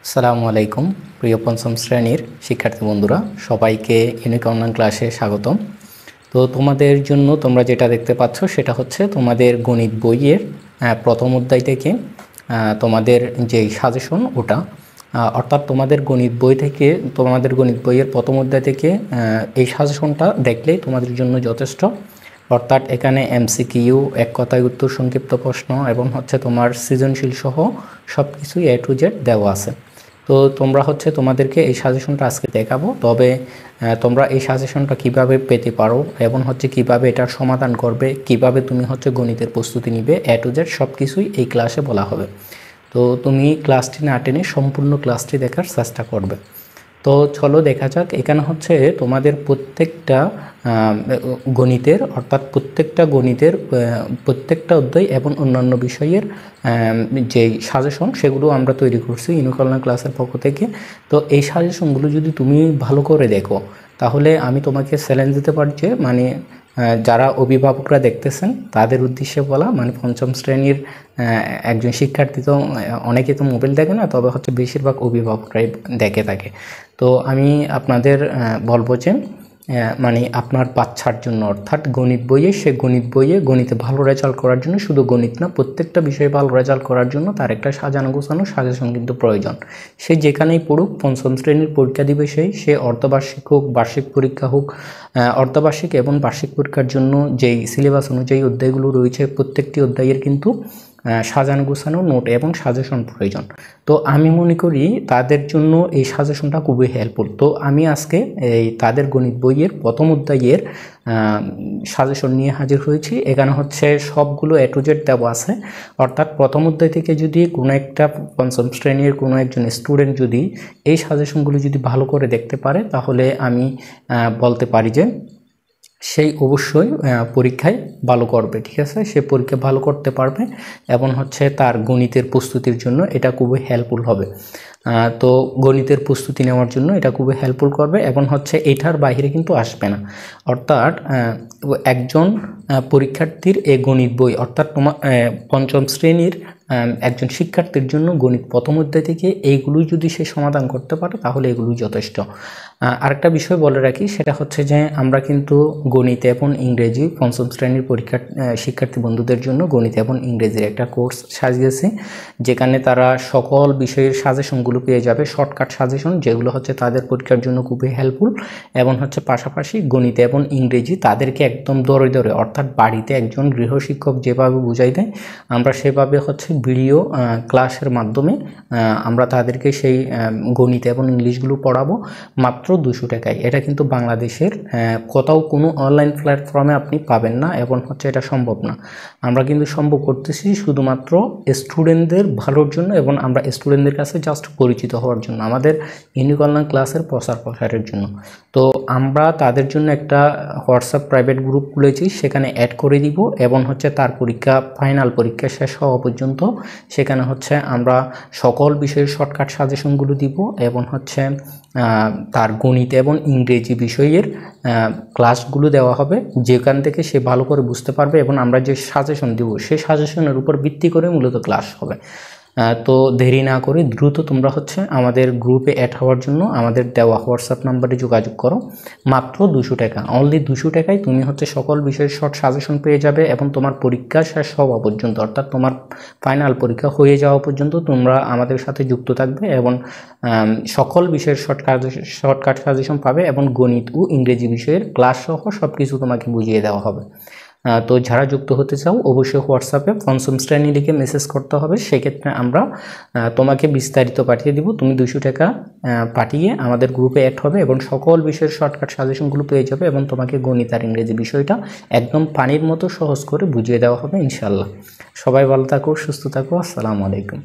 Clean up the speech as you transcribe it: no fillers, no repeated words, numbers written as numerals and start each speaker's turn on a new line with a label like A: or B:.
A: আসসালামু আলাইকুম প্রিয় পঞ্চম শ্রেণীর শিক্ষার্থী বন্ধুরা, সবাইকে ইউনিক অনলাইন ক্লাসে স্বাগতম। তো তোমাদের জন্য তোমরা যেটা দেখতে পাচ্ছ সেটা হচ্ছে তোমাদের গণিত বইয়ের প্রথম অধ্যায় থেকে তোমাদের যেই সাজেশন ওটা, অর্থাৎ তোমাদের গণিত বই থেকে তোমাদের গণিত বইয়ের প্রথম অধ্যায় থেকে এই সাজেশনটা দেখলেই তোমাদের জন্য যথেষ্ট। অর্থাৎ এখানে এমসিকিউ, এক কথায় উত্তর, সংক্ষিপ্ত প্রশ্ন এবং হচ্ছে তোমার সৃজনশীল সহ সব কিছুই A to Z দেওয়া আছে। তো তোমরা হচ্ছে তোমাদেরকে এই সাজেশনটা আজকে দেখাবো। তবে তোমরা এই সাজেশনটা কিভাবে পেতে পারো এবং হচ্ছে কিভাবে এটার সমাধান করবে, কিভাবে তুমি হচ্ছে গণিতের প্রস্তুতি নিবে, A to Z সব কিছুই এই ক্লাসে বলা হবে। তো তুমি ক্লাসটি না টেনে সম্পূর্ণ ক্লাসটি দেখার চেষ্টা করবে। তো চলো দেখা যাক। এখানে হচ্ছে তোমাদের প্রত্যেকটা গণিতের, অর্থাৎ প্রত্যেকটা অধ্যায় এবং অন্যান্য বিষয়ের যেই সাজেশন সেগুলো আমরা তৈরি করছি ইউনিক অনলাইন ক্লাসের পক্ষ থেকে। তো এই সাজেশনগুলো যদি তুমি ভালো করে দেখো তাহলে আমি তোমাকে চ্যালেঞ্জ দিতে পারি যে যারা অভিভাবকরা দেখতেছেন তাদের উদ্দেশ্যে বলা, পঞ্চম শ্রেণীর একজন শিক্ষার্থী তো অনেকে তো মোবাইল দেখে না, তবে হচ্ছে বেশিরভাগ অভিভাবকরাই দেখে থাকে। তো আমি আপনাদের বলবো যে আপনার বাচ্চার জন্য, অর্থাৎ গণিত বইয়ে গণিতে ভালো রেজাল্ট করার জন্য, শুধু গণিত না প্রত্যেকটা বিষয়ে ভালো রেজাল্ট করার জন্য তার একটা সাজানো গোছানো সাজেশন কিন্তু প্রয়োজন। সে যেখানেই পড়ুক, পঞ্চম শ্রেণীর পরীক্ষা দিবে সে অর্ধবার্ষিক হোক, বার্ষিক পরীক্ষা হোক, অর্ধবার্ষিক এবং বার্ষিক পরীক্ষার জন্য যেই সিলেবাস অনুযায়ী অধ্যায়গুলো রয়েছে প্রত্যেকটি অধ্যায়ের কিন্তু সাজানো গোছানো নোট এবং সাজেশন প্রয়োজন। তো আমি মনে করি তাদের জন্য এই সাজেশনটা খুবই হেল্পফুল। তো আমি আজকে এই তাদের গণিত বইয়ের প্রথম অধ্যায়ের সাজেশন নিয়ে হাজির হয়েছি। এখানে হচ্ছে সবগুলো A to Z দেওয়া আছে। অর্থাৎ প্রথম অধ্যায় থেকে যদি কোনো একটা পঞ্চম শ্রেণীর কোনো একজন স্টুডেন্ট যদি এই সাজেশনগুলো যদি ভালো করে দেখতে পারে তাহলে আমি বলতে পারি যে সেই অবশ্যই পরীক্ষায় ভালো করবে। ঠিক আছে, সে পরীক্ষা ভালো করতে পারবে এবং হচ্ছে তার গণিতের প্রস্তুতির জন্য এটা খুবই হেল্পফুল হবে। তো গণিতের প্রস্তুতি নেওয়ার জন্য এটা খুবই হেল্পফুল করবে এবং হচ্ছে এটার বাইরে কিন্তু আসবে না। অর্থাৎ একজন পরীক্ষার্থীর এই গণিত বই, অর্থাৎ তোমার পঞ্চম শ্রেণীর একজন শিক্ষার্থীর জন্য গণিত প্রথম অধ্যায় থেকে এইগুলোই যদি সে সমাধান করতে পারে তাহলে এগুলোই যথেষ্ট। আরেকটা বিষয় বলে রাখি, সেটা হচ্ছে যে আমরা কিন্তু গণিত এবং ইংরেজি পঞ্চম শ্রেণীর শিক্ষার্থী বন্ধুদের জন্য গণিত এবং ইংরেজির একটা কোর্স সাজিয়েছি, যেখানে তারা সকল বিষয়ের সাজেশনগুলো পেয়ে যাবে, শর্টকাট সাজেশন যেগুলো হচ্ছে তাদের পরীক্ষার জন্য খুবই হেল্পফুল। এবং হচ্ছে পাশাপাশি গণিত এবং ইংরেজি তাদেরকে একদম ধরে ধরে, অর্থাৎ বাড়িতে একজন গৃহশিক্ষক যেভাবে বুঝাই দেয় আমরা সেভাবে হচ্ছে ভিডিও ক্লাসের মাধ্যমে আমরা তাদেরকে সেই গণিত এবং ইংলিশগুলো পড়াবো মাত্র 200 টাকায়। এটা কিন্তু বাংলাদেশের কোথাও কোনো অনলাইন প্ল্যাটফর্মে আপনি পাবেন না এবং হচ্ছে এটা সম্ভব না। আমরা কিন্তু সম্ভব করতেছি শুধুমাত্র স্টুডেন্টদের ভালোর জন্য এবং আমরা স্টুডেন্টদের কাছে জাস্ট পরিচিত হওয়ার জন্য, আমাদের ইউনিক অনলাইন ক্লাসের প্রসারের জন্য। তো আমরা তাদের জন্য একটা হোয়াটসঅ্যাপ প্রাইভেট গ্রুপ খুলেছি, সেখানে অ্যাড করে দিব এবং হচ্ছে তার ফাইনাল পরীক্ষা শেষ হওয়া পর্যন্ত সেখানে হচ্ছে আমরা সকল বিষয়ের শর্টকাট সাজেশনগুলো দিব এবং হচ্ছে তার গণিত এবং ইংরেজি বিষয়ের ক্লাসগুলো দেওয়া হবে, যেখান থেকে সে ভালো করে বুঝতে পারবে এবং আমরা যে সাজেশন দিব সেই সাজেশনের উপর ভিত্তি করে মূলত ক্লাস হবে। তো দেরি না করে দ্রুত তোমরা হচ্ছে আমাদের গ্রুপে অ্যাড হওয়ার জন্য আমাদের দেওয়া হোয়াটসঅ্যাপ নাম্বারে যোগাযোগ করো। মাত্র 200 টাকা, অনলি 200 টাকায় তুমি হচ্ছে সকল বিষয়ের শর্ট সাজেশন পেয়ে যাবে এবং তোমার পরীক্ষা শেষ হওয়া পর্যন্ত, অর্থাৎ তোমার ফাইনাল পরীক্ষা হয়ে যাওয়া পর্যন্ত তোমরা আমাদের সাথে যুক্ত থাকবে এবং সকল বিষয়ের শর্টকাট সাজেশন পাবে এবং গণিত ও ইংরেজি বিষয়ের ক্লাস সহ সব কিছু তোমাকে বুঝিয়ে দেওয়া হবে। তো যারা যুক্ত হতে চাও অবশ্যই হোয়াটসঅ্যাপে পঞ্চম শ্রেণী লিখে মেসেজ করতে হবে। সেক্ষেত্রে আমরা তোমাকে বিস্তারিত পাঠিয়ে দিব। তুমি 200 টাকা পাঠিয়ে আমাদের গ্রুপে অ্যাড হবে এবং সকল বিষয়ের শর্টকাট সাজেশনগুলো পেয়ে যাবে এবং তোমাকে গণিত আর ইংরেজি বিষয়টা একদম পানির মতো সহজ করে বুঝিয়ে দেওয়া হবে ইনশাল্লাহ। সবাই ভালো থাকো, সুস্থ থাকো। আসসালামু আলাইকুম।